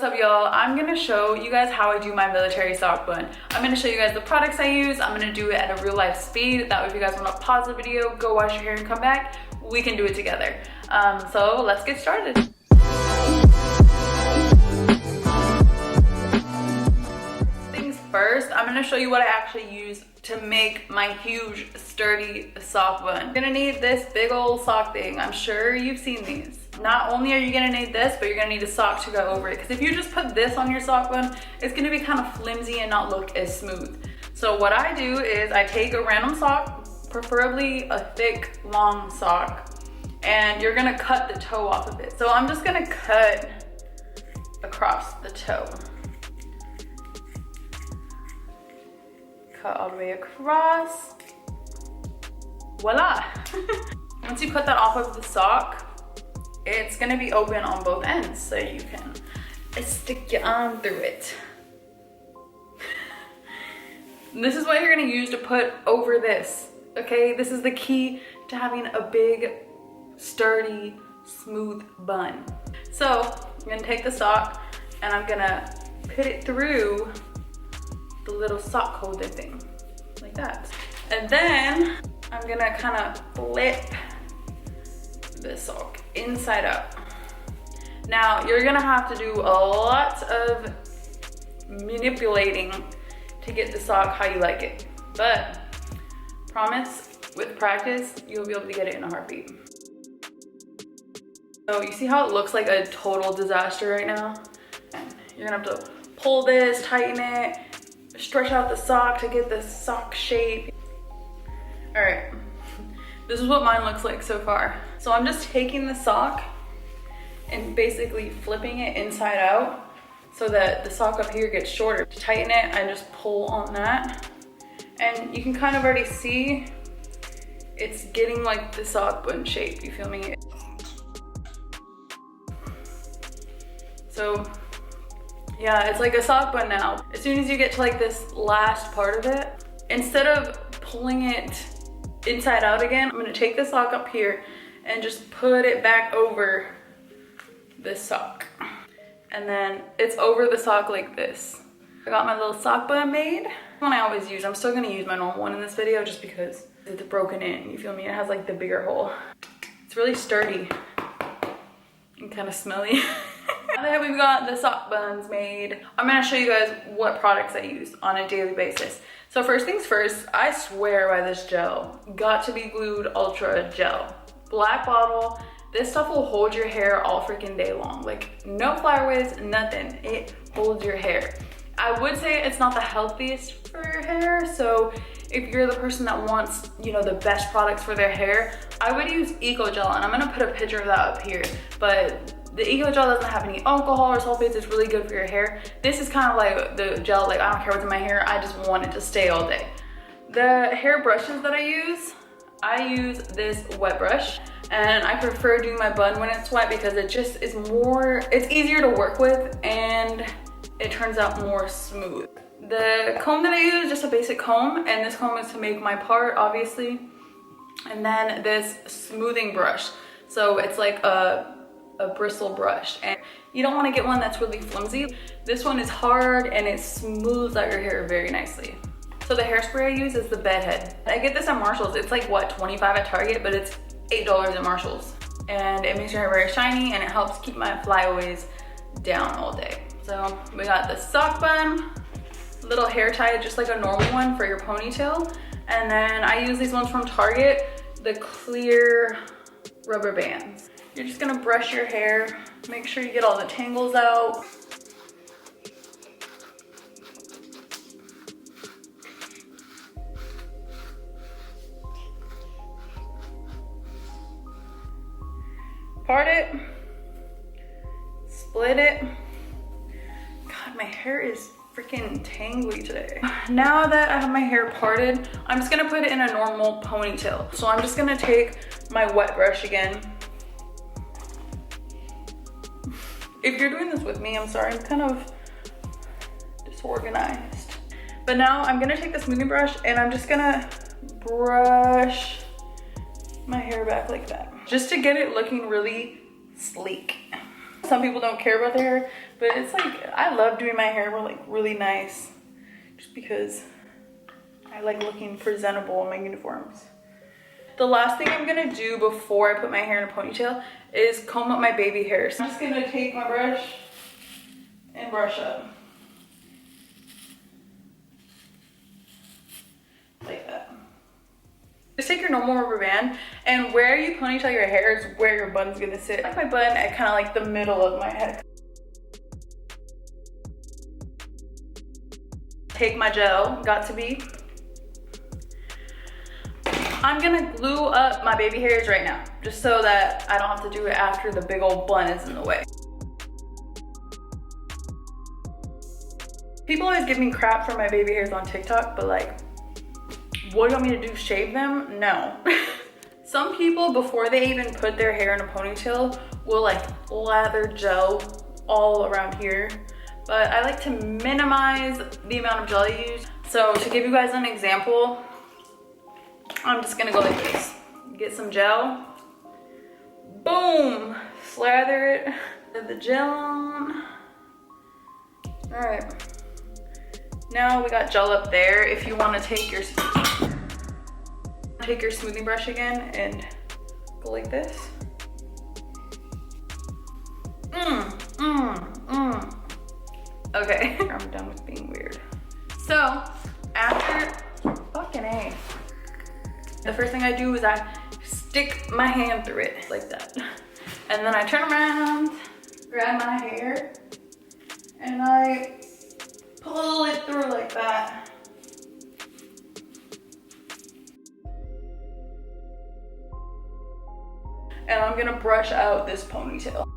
up, y'all? I'm gonna show you guys how I do my military sock bun. I'm gonna show you guys the products I use. I'm gonna do it at a real life speed. That way if you guys want to pause the video, go wash your hair and come back, we can do it together. So let's get started. Things first, I'm gonna show you what I actually use to make my huge sturdy sock bun. You're gonna need this big old sock thing. I'm sure you've seen these. Not only are you gonna need this, but you're gonna need a sock to go over it. Because if you just put this on your sock bun, it's gonna be kind of flimsy and not look as smooth. So what I do is I take a random sock, preferably a thick, long sock, and you're gonna cut the toe off of it. So I'm just gonna cut across the toe. Cut all the way across. Voila! Once you cut that off of the sock, it's gonna be open on both ends, so you can stick your arm through it. This is what you're gonna use to put over this, okay? This is the key to having a big, sturdy, smooth bun. So I'm gonna take the sock and I'm gonna put it through the little sock holder thing, like that. And then I'm gonna kind of flip the sock inside out. Now you're gonna have to do a lot of manipulating to get the sock how you like it, but promise with practice you'll be able to get it in a heartbeat. So you see how it looks like a total disaster right now? You're gonna have to pull this, tighten it, stretch out the sock to get the sock shape. All right, this is what mine looks like so far. So I'm just taking the sock and basically flipping it inside out so that the sock up here gets shorter. To tighten it, I just pull on that. And you can kind of already see it's getting like the sock bun shape, you feel me? So yeah, it's like a sock bun now. As soon as you get to like this last part of it, instead of pulling it inside out again, I'm gonna take the sock up here and just put it back over this sock. And then it's over the sock like this. I got my little sock bun made. One I always use. I'm still gonna use my normal one in this video just because it's broken in, you feel me? It has like the bigger hole. It's really sturdy and kind of smelly. Now that we've got the sock buns made, I'm gonna show you guys what products I use on a daily basis. So first things first, I swear by this gel. Got to be Glued Ultra Gel. Black bottle. This stuff will hold your hair all freaking day long. Like no flyaways, nothing. It holds your hair. I would say it's not the healthiest for your hair. So if you're the person that wants, you know, the best products for their hair, I would use Eco Gel, and I'm gonna put a picture of that up here. But the Eco Gel doesn't have any alcohol or sulfates. It's really good for your hair. This is kind of like the gel, like I don't care what's in my hair, I just want it to stay all day. The hair brushes that I use this wet brush, and I prefer doing my bun when it's wet because it just is more, it's easier to work with and it turns out more smooth. The comb that I use, just a basic comb, and this comb is to make my part, obviously. And then this smoothing brush. So it's like a bristle brush, and you don't want to get one that's really flimsy. This one is hard and it smooths out your hair very nicely. So the hairspray I use is the Bedhead. I get this at Marshall's. It's like what, 25 at Target, but it's $8 at Marshall's. And it makes your hair very shiny and it helps keep my flyaways down all day. So we got the sock bun, little hair tie, just like a normal one for your ponytail. And then I use these ones from Target, the clear rubber bands. You're just gonna brush your hair, make sure you get all the tangles out. Part it, split it. God, my hair is freaking tangly today. Now that I have my hair parted, I'm just gonna put it in a normal ponytail. So I'm just gonna take my wet brush again. If you're doing this with me, I'm sorry, I'm kind of disorganized. But now I'm gonna take the smoothing brush and I'm just gonna brush my hair back like that, just to get it looking really sleek. Some people don't care about their hair, But it's like, I love doing my hair like really nice just because I like looking presentable in my uniforms. The last thing I'm gonna do before I put my hair in a ponytail is comb up my baby hair. So I'm just gonna take my brush and brush up. Like that. Just take your normal rubber band, and where you ponytail your hair is where your bun's gonna sit. I like my bun at kind of like the middle of my head. Take my gel, got to be. I'm gonna glue up my baby hairs right now, just so that I don't have to do it after the big old bun is in the way. People always give me crap for my baby hairs on TikTok, but like, what do you want me to do, shave them? No. Some people, before they even put their hair in a ponytail, will like lather gel all around here. But I like to minimize the amount of gel I use. So to give you guys an example, I'm just gonna go like this. Get some gel, boom, slather it, get the gel on. All right, now we got gel up there. If you wanna take your smoothing brush again and go like this. Okay, I'm done with being weird. So after, fucking A. The first thing I do is I stick my hand through it like that. And then I turn around, grab my hair, and I pull it through like that. And I'm gonna brush out this ponytail.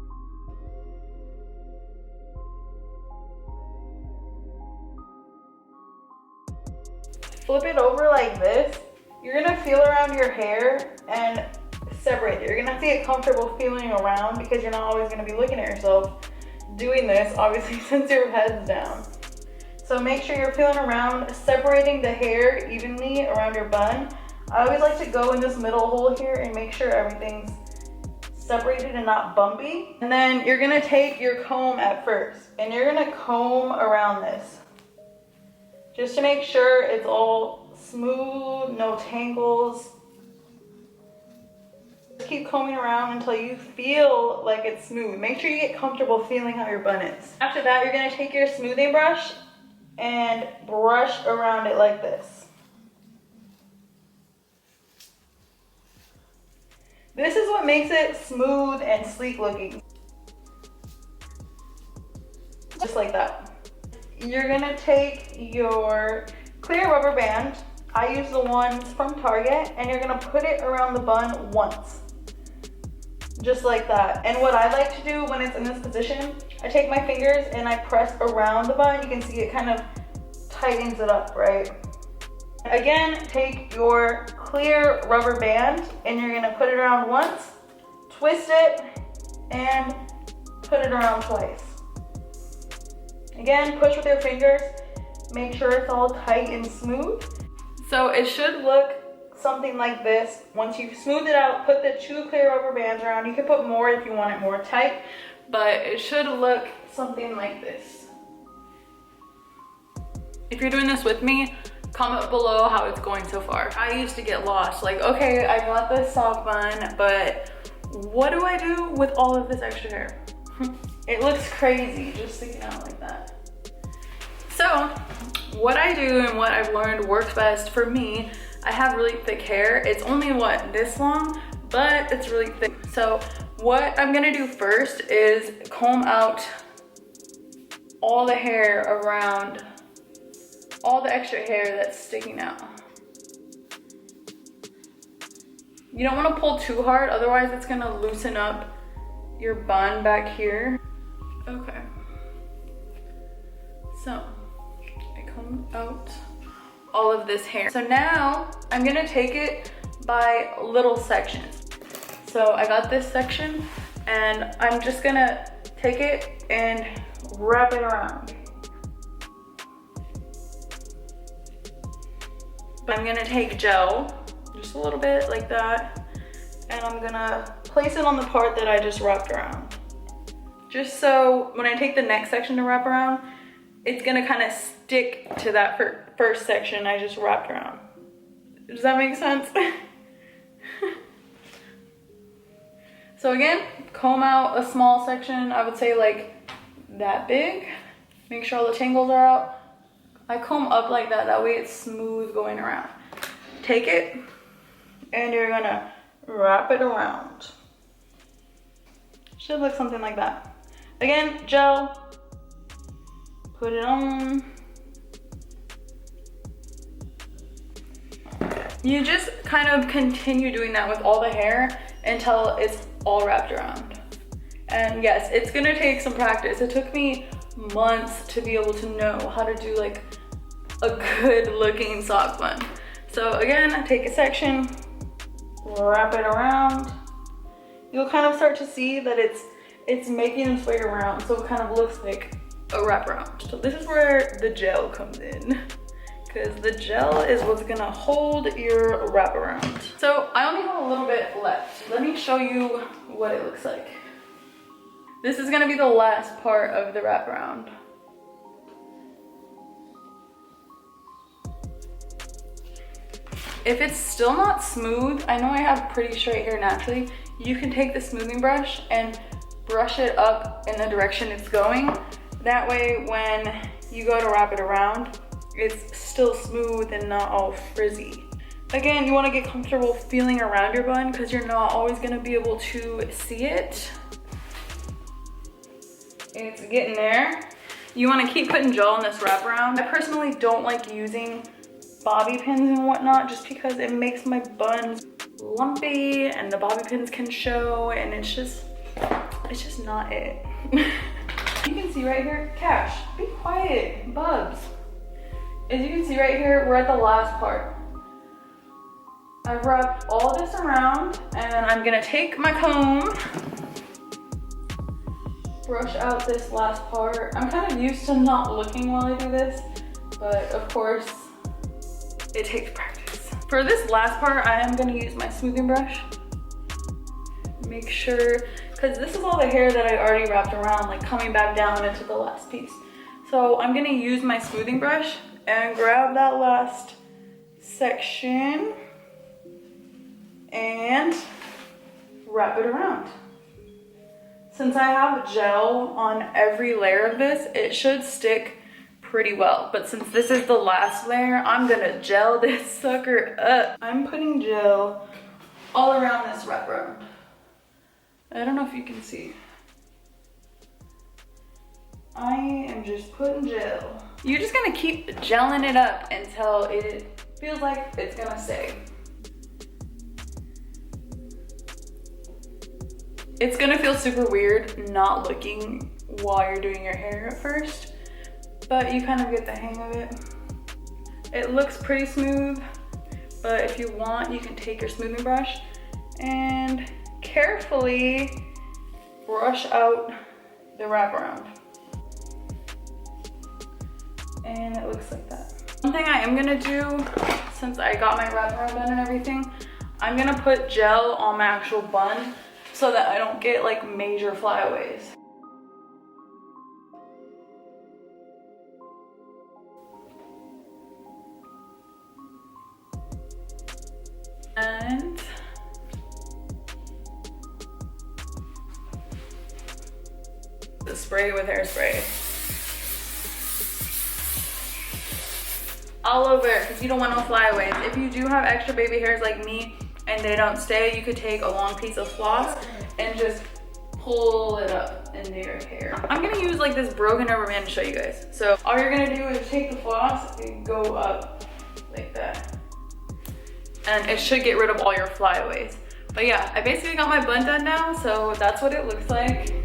Flip it over like this. You're gonna feel around your hair and separate it. You're gonna have to get comfortable feeling around because you're not always gonna be looking at yourself doing this, obviously, since your head's down. So make sure you're feeling around, separating the hair evenly around your bun. I always like to go in this middle hole here and make sure everything's separated and not bumpy. And then you're gonna take your comb at first and you're gonna comb around this just to make sure it's all smooth, no tangles. Just keep combing around until you feel like it's smooth. Make sure you get comfortable feeling how your bun is. After that, you're gonna take your smoothing brush and brush around it like this. This is what makes it smooth and sleek looking. Just like that. You're gonna take your clear rubber band. I use the ones from Target, and you're gonna put it around the bun once. Just like that. And what I like to do when it's in this position, I take my fingers and I press around the bun. You can see it kind of tightens it up, right? Again, take your clear rubber band and you're gonna put it around once, twist it, and put it around twice. Again, push with your fingers, make sure it's all tight and smooth. So it should look something like this. Once you've smoothed it out, put the 2 clear rubber bands around. You can put more if you want it more tight, but it should look something like this. If you're doing this with me, comment below how it's going so far. I used to get lost, like, okay, I got this soft bun, but what do I do with all of this extra hair? It looks crazy just sticking out like that. So what I do and what I've learned works best for me, I have really thick hair. It's only what, this long, but it's really thick. So what I'm gonna do first is comb out all the hair around, all the extra hair that's sticking out. You don't want to pull too hard, otherwise it's gonna loosen up your bun back here. Okay. So I comb out all of this hair. So now I'm gonna take it by little sections. So I got this section and I'm just gonna take it and wrap it around. I'm gonna take gel, just a little bit like that, and I'm gonna place it on the part that I just wrapped around. just so when I take the next section to wrap around, it's gonna kind of stick to that first section I just wrapped around. Does that make sense? So again, comb out a small section, I would say like that big. Make sure all the tangles are out. I comb up like that, that way it's smooth going around. Take it and you're gonna wrap it around. Should look something like that. Again, gel, put it on. You just kind of continue doing that with all the hair until it's all wrapped around. And yes, it's gonna take some practice. It took me months to be able to know how to do like a good looking sock bun. So again, take a section, wrap it around. You'll kind of start to see that it's making its way around, so it kind of looks like a wraparound. So this is where the gel comes in, because the gel is what's gonna hold your wraparound. So I only have a little bit left. Let me show you what it looks like. This is gonna be the last part of the wraparound. If it's still not smooth, I know I have pretty straight hair naturally, you can take the smoothing brush and brush it up in the direction it's going. That way when you go to wrap it around, it's still smooth and not all frizzy. Again, you want to get comfortable feeling around your bun because you're not always going to be able to see it. It's getting there. You want to keep putting gel on this wraparound. I personally don't like using bobby pins and whatnot just because it makes my buns lumpy and the bobby pins can show, and it's just not it. You can see right here, Cash, be quiet, Bubs. As you can see right here, we're at the last part. I've wrapped all this around and I'm gonna take my comb, brush out this last part. I'm kind of used to not looking while I do this, but of course, it takes practice. For this last part, I am gonna use my smoothing brush. Make sure, because this is all the hair that I already wrapped around, like coming back down into the last piece. So I'm gonna use my smoothing brush and grab that last section and wrap it around. Since I have gel on every layer of this, it should stick pretty well. But since this is the last layer, I'm gonna gel this sucker up. I'm putting gel all around this wraparound. I don't know if you can see. I am just putting gel. You're just gonna keep gelling it up until it feels like it's gonna stay. It's gonna feel super weird not looking while you're doing your hair at first, but you kind of get the hang of it. It looks pretty smooth, but if you want, you can take your smoothing brush and carefully brush out the wraparound. And it looks like that. One thing I am gonna do, since I got my wraparound done and everything, I'm gonna put gel on my actual bun so that I don't get like major flyaways. And the spray with hairspray. All over, because you don't want no flyaways. If you do have extra baby hairs like me and they don't stay, you could take a long piece of floss and just pull it up into your hair. I'm gonna use like this broken rubber band to show you guys. So all you're gonna do is take the floss and go up like that. And it should get rid of all your flyaways. But yeah, I basically got my bun done now, so that's what it looks like.